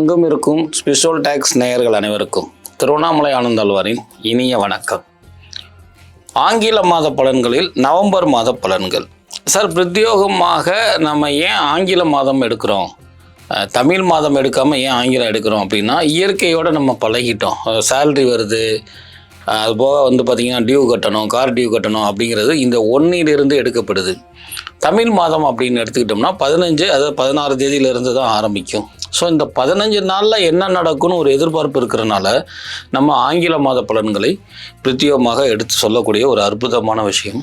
உலகெங்கும் இருக்கும் special tax நேயர்கள் அனைவருக்கும் திருவண்ணாமலை ஆனந்தாழ்வாரின் இனிய வணக்கம். ஆங்கில மாத பலன்களில் நவம்பர் மாத பலன்கள். சார், பிரத்யோகமாக நம்ம ஏன் ஆங்கில மாதம் எடுக்கிறோம், தமிழ் மாதம் எடுக்காமல் ஏன் ஆங்கிலம் எடுக்கிறோம் அப்படின்னா, இயற்கையோடு நம்ம பழகிட்டோம். சேல்ரி வருது, அதுபோக பார்த்திங்கன்னா டியூ கட்டணும், கார் டியூ கட்டணும் அப்படிங்கிறது இந்த ஒன்னிலிருந்து எடுக்கப்படுது. தமிழ் மாதம் அப்படின்னு எடுத்துக்கிட்டோம்னா 15 அதாவது 16 தேதியிலிருந்து தான் ஆரம்பிக்கும். ஸோ இந்த 15 நாளில் என்ன நடக்கும்னு ஒரு எதிர்பார்ப்பு இருக்கிறனால நம்ம ஆங்கில மாத பலன்களை பிரத்யேகமாக எடுத்து சொல்லக்கூடிய ஒரு அற்புதமான விஷயம்.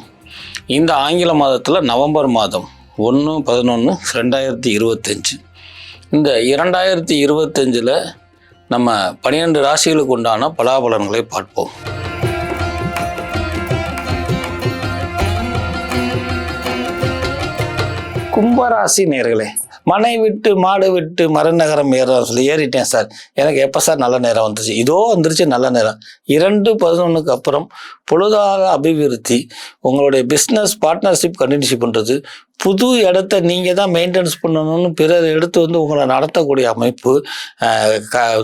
இந்த ஆங்கில மாதத்தில் நவம்பர் மாதம் 1/11/2025 இந்த 2025 நம்ம 12 ராசிகளுக்கு உண்டான பலாபலன்களை பார்ப்போம். கும்பராசி நேயர்களே, மனை விட்டு மாடு விட்டு மரநகரம் ஏறலாம் சொல்லி ஏறிட்டேன் சார். எனக்கு எப்போ சார் நல்ல நேரம் வந்துச்சு? இதோ வந்துருச்சு நல்ல நேரம். 2/11 அப்புறம் பொழுதார அபிவிருத்தி, உங்களுடைய பிஸ்னஸ் பார்ட்னர்ஷிப் கண்டினியூ பண்ணுறது, புது இடத்த நீங்கள் தான் மெயின்டெனன்ஸ் பண்ணணும்னு பிறர் எடுத்து உங்களை நடத்தக்கூடிய அமைப்பு,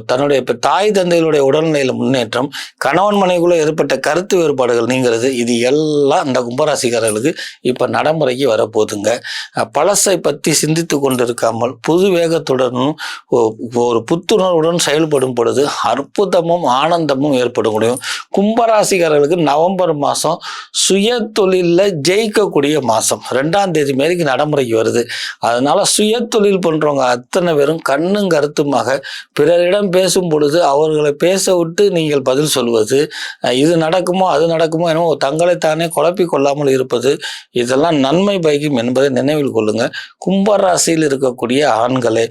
தன்னுடைய தாய் தந்தைகளுடைய உடல்நிலையில் முன்னேற்றம், கணவன் மனைவிக்குள்ளே ஏற்பட்ட கருத்து வேறுபாடுகள் நீங்கிறது, இது எல்லாம் இந்த கும்பராசிக்காரர்களுக்கு இப்போ நடைமுறைக்கு வரப்போகுதுங்க. பழசை பற்றி சிந்தித்து கொண்டு இருக்காமல் புது வேகத்துடனும் ஒரு புத்துணர்வுடன் செயல்படும் பொழுது அற்புதமும் ஆனந்தமும் ஏற்பட முடியும். கும்பராசிக்காரர்களுக்கு நவம்பர் மாதம் சுய தொழிலில் ஜெயிக்கக்கூடிய மாதம். 2ஆம் தேதி மாரிக்கு நடைமுறைக்கு வருது. அதனால சுய தொழில் பண்றவங்க அத்தனை பேரும் கண்ணும் கருத்துமாக பிறரிடம் பேசும் பொழுது அவர்களை பேச விட்டு நீங்கள் பதில் சொல்வது, இது நடக்குமோ அது நடக்குமோ என்னமோ தங்களைத்தானே குழப்பிக் கொள்ளாமல் இருப்பது, இதெல்லாம் நன்மை பயக்கும் என்பதை நினைவில் கொள்ளுங்க. கும்பராசியில் இருக்கக்கூடிய ஆண்களே,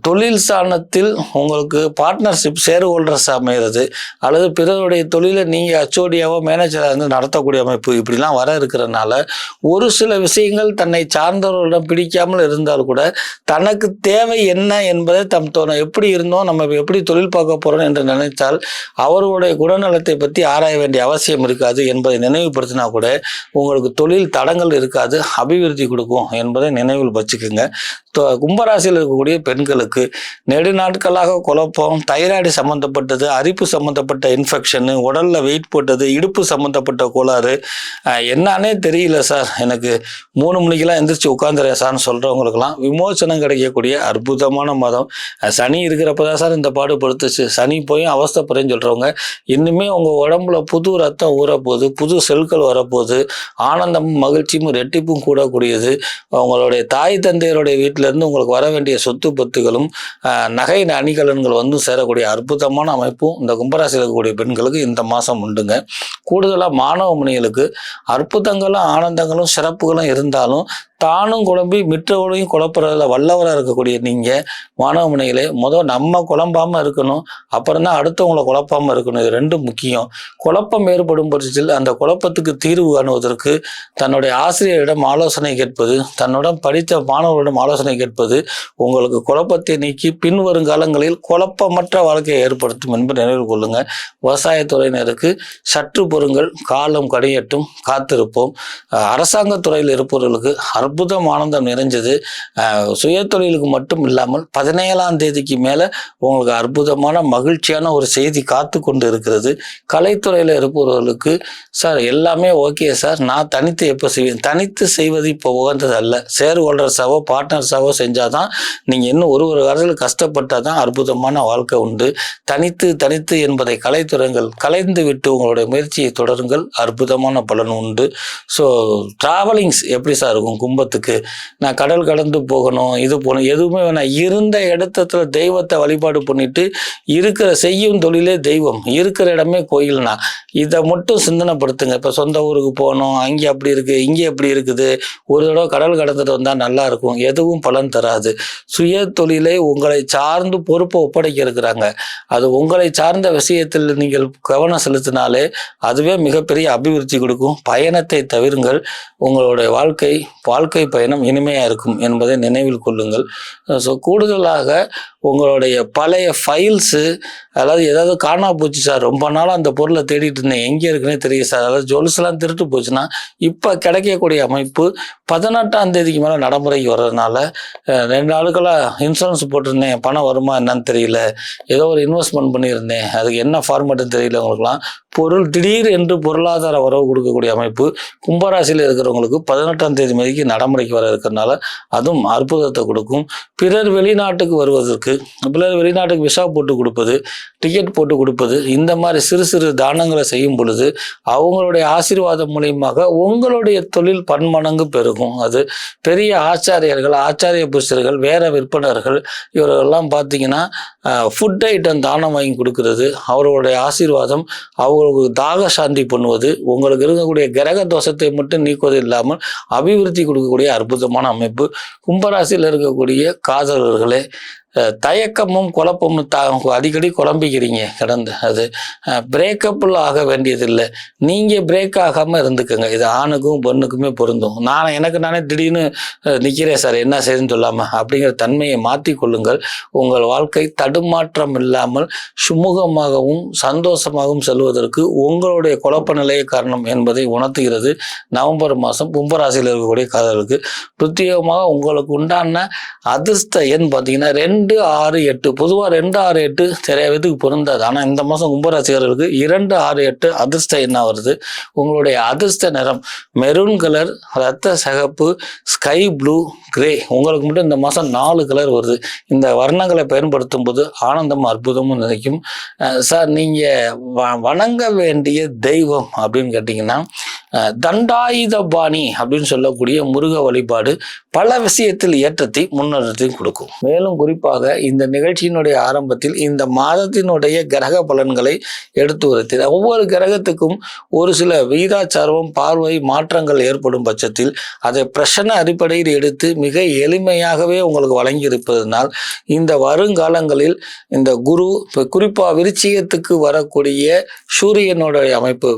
தொழில் ஸ்தானத்தில் உங்களுக்கு பார்ட்னர்ஷிப் ஷேர் ஹோல்டர்ஸ் அமைகிறது, அல்லது பிறருடைய தொழிலை நீங்கள் அச்சோடியாவோ மேனேஜராக இருந்து நடத்தக்கூடிய அமைப்பு, இப்படிலாம் வர இருக்கிறதுனால ஒரு சில விஷயங்கள் தன்னை சார்ந்தவர்களிடம் பிடிக்காமல் இருந்தால் கூட தனக்கு தேவை என்ன என்பதை எப்படி இருந்தோம், நம்ம எப்படி தொழில் பார்க்க போறோம் என்று நினைத்தால் அவர்களுடைய குணநலத்தை பற்றி ஆராய வேண்டிய அவசியம் இருக்காது என்பதை நினைவுபடுத்தினா கூட உங்களுக்கு தொழில் தடங்கள் இருக்காது, அபிவிருத்தி கொடுக்கும் என்பதை நினைவில் வச்சுக்கோங்க. கும்பராசியில் இருக்கக்கூடிய பெண்களுக்கு நெடுநாட்களாக குழப்பம், தைராய்டு சம்மந்தப்பட்டது, அரிப்பு சம்மந்தப்பட்ட இன்ஃபெக்ஷனு, உடல்ல வெயிட் போட்டது, இடுப்பு சம்மந்தப்பட்ட கோளாறு, என்னன்னே தெரியல சார், எனக்கு 3 மணிக்கெல்லாம் எந்திரிச்சு உட்காந்துறேன் சார்னு சொல்றவங்களுக்கெல்லாம் விமோசனம் கிடைக்கக்கூடிய அற்புதமான மாதம். சனி இருக்கிறப்பதான் சார் இந்த பாடுபடுத்துச்சு, சனி போய் அவஸ்தைப்படுறேன்னு சொல்றவங்க இன்னுமே உங்க உடம்புல புது ரத்தம் ஊறப்போகுது, புது செல்கள் வரப்போகுது, ஆனந்தமும் மகிழ்ச்சியும் ரெட்டிப்பும் கூடக்கூடியது. உங்களுடைய தாய் தந்தையருடைய வீட்டில் இருந்து உங்களுக்கு வர வேண்டிய சொத்து பத்துகளும் நகை அணிகலன்கள் சேரக்கூடிய அற்புதமான அமைப்பும் இந்த கும்பராசியில் இருக்கக்கூடிய பெண்களுக்கு இந்த மாதம் உண்டுங்க. கூடுதலாக மாணவ மணிகளுக்கு அற்புதங்களும் ஆனந்தங்களும் சிறப்புகளும் இருந்தாலும் தானும் குழம்பி மிற்றவளையும் குழப்புறதுல வல்லவராக இருக்கக்கூடிய நீங்கள் மாணவ மணிகளே, முதல் நம்ம குழம்பாமல் இருக்கணும், அப்புறம் தான் அடுத்தவங்களை குழப்பாமல் இருக்கணும். இது ரெண்டும் முக்கியம். குழப்பம் ஏற்படும் பட்சத்தில் அந்த குழப்பத்துக்கு தீர்வு காணுவதற்கு தன்னுடைய ஆசிரியரிடம் ஆலோசனை கேட்பது, தன்னுடன் படித்த மாணவர்களிடம் ஆலோசனை கேட்பது உங்களுக்கு குழப்பத்தை நீக்கி பின்வரும் காலங்களில் குழப்பமற்ற வாழ்க்கையை ஏற்படுத்தும் என்பதை நினைவு கொள்ளுங்க. விவசாயத்துறையினருக்கு சற்று பொறுங்கள், காலம் கடையட்டும், காத்திருப்போம். அரசாங்கத்துறையில் இருப்பவர்களுக்கு அற்புதம் ஆனந்தம் நிறைஞ்சது. சுய தொழிலுக்கு மட்டும் இல்லாமல் 17ஆம் தேதிக்கு மேலே உங்களுக்கு அற்புதமான மகிழ்ச்சியான ஒரு செய்தி காத்து கொண்டு இருக்கிறது. கலைத்துறையில் இருப்பவர்களுக்கு சார் எல்லாமே ஓகே சார், நான் தனித்து எப்போ செய்வேன், தனித்து செய்வது இப்போ உகந்தது அல்ல, ஷேர் ஹோல்டர்ஸாவோ பார்ட்னர்ஸாவோ செஞ்சாதான் நீங்கள் இன்னும் ஒரு காலத்தில் கஷ்டப்பட்டால் தான் அற்புதமான வாழ்க்கை உண்டு. தனித்து என்பதை கலைத்துறைகள் கலைந்து விட்டு உங்களுடைய முயற்சியை தொடருங்கள், அற்புதமான பலன் உண்டு. ஸோ டிராவலிங்ஸ் எப்படி சார் இருக்கும் கும்பத்துக்கு? நான் கடல் கடந்து போகணும், இது போகணும், எதுவுமே வேணாம். இருந்த இடத்துல தெய்வத்தை வழிபாடு பண்ணிட்டு இருக்கிற செய்யும் தொழிலே தெய்வம், இருக்கிற இடமே கோயில்னா இதை மட்டும் சிந்தனைப்படுத்துங்க. இப்போ சொந்த ஊருக்கு போகணும், அங்கே அப்படி இருக்கு, இங்கே எப்படி இருக்குது, ஒரு தடவை கடல் கடந்துட்டு வந்தால் நல்லா இருக்கும், எதுவும் பலன் தராது. சுய தொழிலை உங்களை சார்ந்து பொறுப்பை ஒப்படைக்க இருக்கிறாங்க, அது உங்களை சார்ந்த விஷயத்தில் நீங்கள் கவனம் செலுத்தினாலே அதுவே மிகப்பெரிய அபிவிருத்தி கொடுக்கும். பயணத்தை தவிருங்கள், உங்களுடைய வாழ்க்கை பயணம் இனிமையாக இருக்கும் என்பதை நினைவில் கொள்ளுங்கள். ஸோ கூடுதலாக உங்களுடைய பழைய ஃபைல்ஸு, அதாவது ஏதாவது காணா போச்சு சார், ரொம்ப நாளாக அந்த பொருளை தேடிட்டு இருந்தேன், எங்கே இருக்குன்னே தெரியும் சார், அதாவது ஜுவல்ஸ்லாம் திருட்டு போச்சுன்னா இப்போ கிடைக்கக்கூடிய அமைப்பு 18ஆம் தேதிக்கு மேலே நடைமுறைக்கு வர்றதுனால 2 நாளுக்கெல்லாம் இன்சூரன்ஸ் போட்டிருந்தேன், பணம் வருமா என்னன்னு தெரியல, ஏதோ ஒரு இன்வெஸ்ட்மெண்ட் பண்ணியிருந்தேன், அதுக்கு என்ன ஃபார்மேட்டுன்னு தெரியல, உங்களுக்குலாம் திடீர் என்று பொருளாதார வரவு கொடுக்கக்கூடிய அமைப்பு கும்பராசியில் இருக்கிறவங்களுக்கு 18ஆம் தேதி மதிக்கு நடைமுறைக்கு வர இருக்கிறதுனால அதுவும் அற்புதத்தை கொடுக்கும். பிறர் வெளிநாட்டுக்கு வருவதற்கு, பிறர் வெளிநாட்டுக்கு விசா போட்டு கொடுப்பது, டிக்கெட் போட்டு கொடுப்பது, இந்த மாதிரி சிறு சிறு தானங்களை செய்யும் பொழுது அவங்களுடைய ஆசீர்வாதம் மூலியமாக உங்களுடைய தொழில் பன்மடங்கு பெருகும். அது பெரிய ஆச்சாரியர்கள், ஆச்சாரிய புருஷர்கள், வேற விற்பனர்கள், இவரெல்லாம் பார்த்தீங்கன்னா ஃபுட் ஐட்டம் தானம் வாங்கி கொடுக்கறது, அவர்களுடைய ஆசீர்வாதம், அவங்களுக்கு தாக சாந்தி பண்ணுவது, உங்களுக்கு இருக்கக்கூடிய கிரக தோஷத்தை மட்டும் நீக்குவது இல்லாமல் அபிவிருத்தி கொடுக்கக்கூடிய அற்புதமான அமைப்பு. கும்பராசியில் இருக்கக்கூடிய காதலர்களே, தயக்கமும் குழப்பமும் அடிக்கடி குழம்பிக்கிறீங்க கடந்து, அது பிரேக்கப்பில் ஆக வேண்டியதில்லை, நீங்கள் பிரேக் ஆகாமல் இருந்துக்கோங்க. இது ஆணுக்கும் பெண்ணுக்குமே பொருந்தும். நானே திடீர்னு நிற்கிறேன் சார், என்ன செய்யுதுன்னு சொல்லாமல் அப்படிங்கிற தன்மையை மாற்றி கொள்ளுங்கள். உங்கள் வாழ்க்கை தடுமாற்றம் இல்லாமல் சுமூகமாகவும் சந்தோஷமாகவும் செல்வதற்கு உங்களுடைய குழப்ப நிலையே காரணம் என்பதை உணர்த்துகிறது. நவம்பர் மாதம் கும்பராசியில் இருக்கக்கூடிய காதலுக்கு பிரத்யேகமாக உங்களுக்கு உண்டான அதிர்ஷ்ட எண் பார்த்தீங்கன்னா 2, 6, 8. பொதுவாக 2, 6, 8 நிறைய பேருக்கு பொருந்தாது. ஆனால் இந்த மாதம் கும்பராசிகர்களுக்கு 2, 6, 8 அதிர்ஷ்ட என்ன வருது. உங்களுடைய அதிர்ஷ்ட நிறம் மெரூன் கலர், ரத்த சிகப்பு, ஸ்கை ப்ளூ, கிரே. உங்களுக்கு மட்டும் இந்த மாதம் 4 கலர் வருது. இந்த வர்ணங்களை பயன்படுத்தும் போது ஆனந்தமும் அற்புதமும் நினைக்கும். சார், நீங்கள் வணங்க வேண்டிய தெய்வம் அப்படின்னு கேட்டிங்கன்னா தண்டாயுதபாணி அப்படின்னு சொல்லக்கூடிய முருக வழிபாடு பல விஷயத்தில் ஏற்றத்தை முன்னேற்றத்தையும் கொடுக்கும். மேலும் குறிப்பாக இந்த நிகழ்ச்சியினுடைய ஆரம்பத்தில் இந்த மாதத்தினுடைய கிரக பலன்களை எடுத்து வருகிறது. ஒவ்வொரு கிரகத்துக்கும் ஒரு சில விகிதாச்சாரம் பார்வை மாற்றங்கள் ஏற்படும் பட்சத்தில் அதை பிரச்சனை அடிப்படையில் எடுத்து மிக எளிமையாகவே உங்களுக்கு வழங்கி இருப்பதனால் இந்த வருங்காலங்களில் இந்த குரு குறிப்பாக விருச்சிகத்துக்கு வரக்கூடிய சூரியனுடைய அமைப்பு,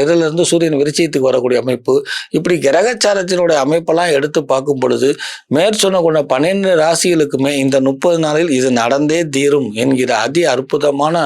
இதிலிருந்து சூரியன் விருச்சிகத்துக்கு வரக்கூடிய அமைப்பு, இப்படி கிரகச்சாரத்தினுடைய அமைப்பெல்லாம் எடுத்து பார்க்கும் பொழுது மேற்சொன்ன கொண்ட 12 ராசிகளுக்குமே இந்த 30 நாளில் இது நடந்தே தீரும் என்கிற அதி அற்புதமான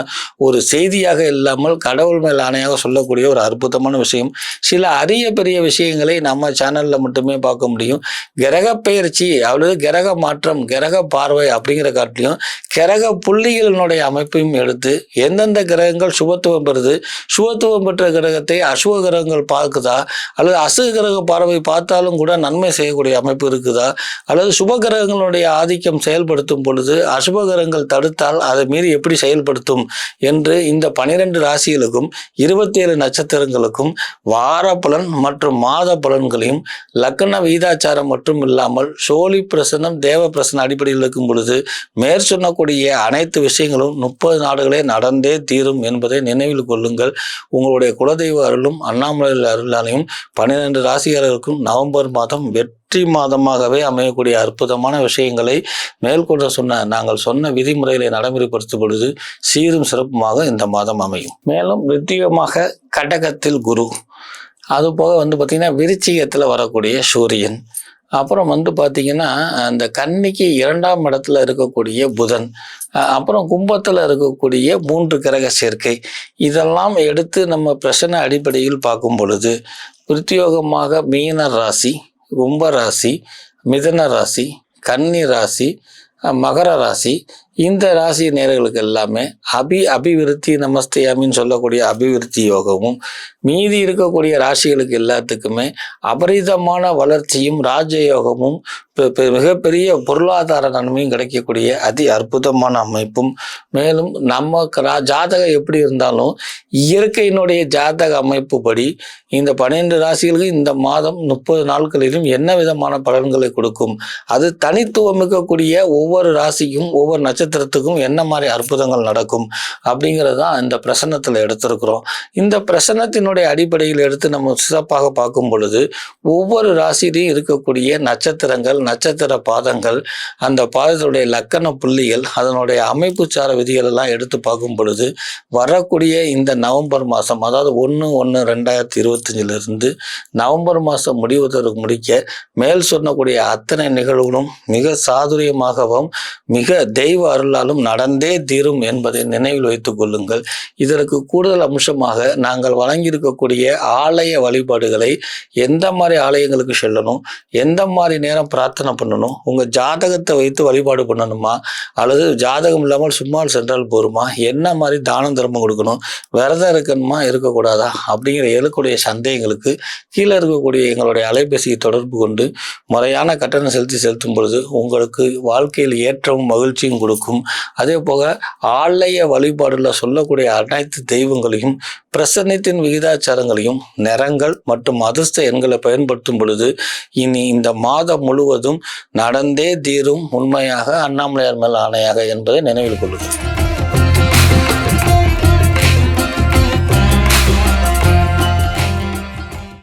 ஒரு செய்தியாக இல்லாமல் கடவுள் மேல் ஆணையாக சொல்லக்கூடிய ஒரு அற்புதமான விஷயம். சில அரிய பெரிய விஷயங்களை நம்ம சேனல்ல மட்டுமே பார்க்க முடியும். கிரக பெயர்ச்சி அல்லது கிரக மாற்றம், கிரக பார்வை அப்படிங்கிற காட்டிலையும் கிரக புள்ளிகளினுடைய அமைப்பையும் எடுத்து எந்தெந்த கிரகங்கள் சுபத்துவம் பெறுது, சுபத்துவம் பெற்ற கிரகத்தை அசுப கிரகங்கள் பார்க்குதா, அல்லது அசுக கிரக பார்வை பார்த்தாலும் கூட நன்மை செய்யக்கூடிய அமைப்பு இருக்குதா, அல்லது சுப கிரகங்களுடைய ஆதிக்கம் செயல்படுத்தும் பொழுது அசுப கிரகங்கள் தடுத்தால் அதை மீறி எப்படி செயல்படுத்தும் என்று இந்த 12 ராசிகளுக்கும் 27 நட்சத்திரங்களுக்கும் வார பலன் மற்றும் மாத பலன்களையும் லக்ன விகிதாச்சாரம் மட்டும் இல்லாமல் சோழி பிரசனம், தேவ பிரசனம் அடிப்படையில் இருக்கும் பொழுது மேற்சொன்னக்கூடிய அனைத்து விஷயங்களும் 30 நாடுகளே நடந்தே தீரும் என்பதை நினைவில் கொள்ளுங்கள். உங்களுடைய குலதெய்வ அருளும் அண்ணாமலை அருளாலையும் 12 ராசிகாரர்களுக்கும் நவம்பர் மாதம் வெற்றி மாதமாகவே அமையக்கூடிய அற்புதமான விஷயங்களை மேற்கொண்டு நாங்கள் சொன்ன விதிமுறைகளை நடைமுறைப்படுத்தும் பொழுது சீரும் சிறப்புமாக இந்த மாதம் அமையும். மேலும் விருத்திகமாக கடகத்தில் குரு, அதுபோக பார்த்தீங்கன்னா விருச்சிகத்தில் வரக்கூடிய சூரியன், அப்புறம் பார்த்தீங்கன்னா அந்த கன்னிக்கு 2ஆம் இடத்துல இருக்கக்கூடிய புதன், அப்புறம் கும்பத்தில் இருக்கக்கூடிய 3 கிரக சேர்க்கை, இதெல்லாம் எடுத்து நம்ம பிரச்சனை அடிப்படையில் பார்க்கும் பொழுது பிரத்யோகமாக மீன ராசி, கும்ப ராசி, மிதன ராசி, கன்னி ராசி, மகர ராசி, இந்த ராசி நேயர்களுக்கு எல்லாமே அபிவிருத்தி நமஸ்தேயாமின்னு சொல்லக்கூடிய அபிவிருத்தி யோகமும், மீதி இருக்கக்கூடிய ராசிகளுக்கு எல்லாத்துக்குமே அபரிதமான வளர்ச்சியும் ராஜயோகமும் மிகப்பெரிய பொருளாதார நன்மையும் கிடைக்கக்கூடிய அதி அற்புதமான அமைப்பும். மேலும் நம்ம ஜாதகம் எப்படி இருந்தாலும் இயற்கையினுடைய ஜாதக அமைப்பு படி இந்த 12 ராசிகளுக்கு இந்த மாதம் 30 நாட்களிலும் என்ன விதமான பலன்களை கொடுக்கும், அது தனித்துவமிக்கக்கூடிய ஒவ்வொரு ராசிக்கும் ஒவ்வொரு நட்சத்திரம் நட்சத்திரத்துக்கும் என்ன மாதிரி அற்புதங்கள் நடக்கும் அப்படிங்கிறது தான் இந்த பிரசன்னத்தில் எடுத்திருக்கிறோம். இந்த பிரசன்னத்தினுடைய அடிப்படையில் எடுத்து நம்ம சிறப்பாக பார்க்கும் பொழுது ஒவ்வொரு ராசியிலையும் இருக்கக்கூடிய நட்சத்திரங்கள், நட்சத்திர பாதங்கள், அந்த பாதத்துடைய லக்கண புள்ளிகள், அதனுடைய அமைப்பு சார விதிகள் எல்லாம் எடுத்து பார்க்கும் பொழுது வரக்கூடிய இந்த நவம்பர் மாதம், அதாவது 1/1/2025 நவம்பர் மாதம் முடிக்க மேல் சொன்னக்கூடிய அத்தனை நிகழ்வுகளும் மிக சாதுரியமாகவும் மிக தெய்வ அருளாலும் நடந்தே தீரும் என்பதை நினைவில் வைத்துக் கொள்ளுங்கள். இதற்கு கூடுதல் அம்சமாக நாங்கள் வழங்கியிருக்கக்கூடிய ஆலய வழிபாடுகளை எந்த மாதிரி ஆலயங்களுக்கு செல்லணும், எந்த மாதிரி நேரம் பிரார்த்தனை பண்ணணும், உங்கள் ஜாதகத்தை வைத்து வழிபாடு பண்ணணுமா அல்லது ஜாதகம் இல்லாமல் சும்மா சென்றால் போருமா, என்ன மாதிரி தானம் தர்மம் கொடுக்கணும், விரதம் இருக்கணுமா இருக்கக்கூடாதா அப்படிங்கிற எழக்கூடிய சந்தேகங்களுக்கு கீழே இருக்கக்கூடிய எங்களுடைய அலைபேசியை தொடர்பு கொண்டு முறையான கட்டணம் செலுத்தும் பொழுது உங்களுக்கு வாழ்க்கையில் ஏற்றமும் மகிழ்ச்சியும் கொடுக்கும். அதே போக ஆலய வழிபாடுல சொல்லக்கூடிய அனைத்து தெய்வங்களையும் பிரசன்னத்தின் விகிதாச்சாரங்களையும் நிறங்கள் மற்றும் அதிர்ஷ்ட எண்களை பயன்படுத்தும் பொழுது இனி இந்த மாதம் முழுவதும் நடந்தே தீரும், உண்மையாக அண்ணாமலையார் மேல் ஆணையாக என்பதை நினைவில் கொள்ளுங்கள்.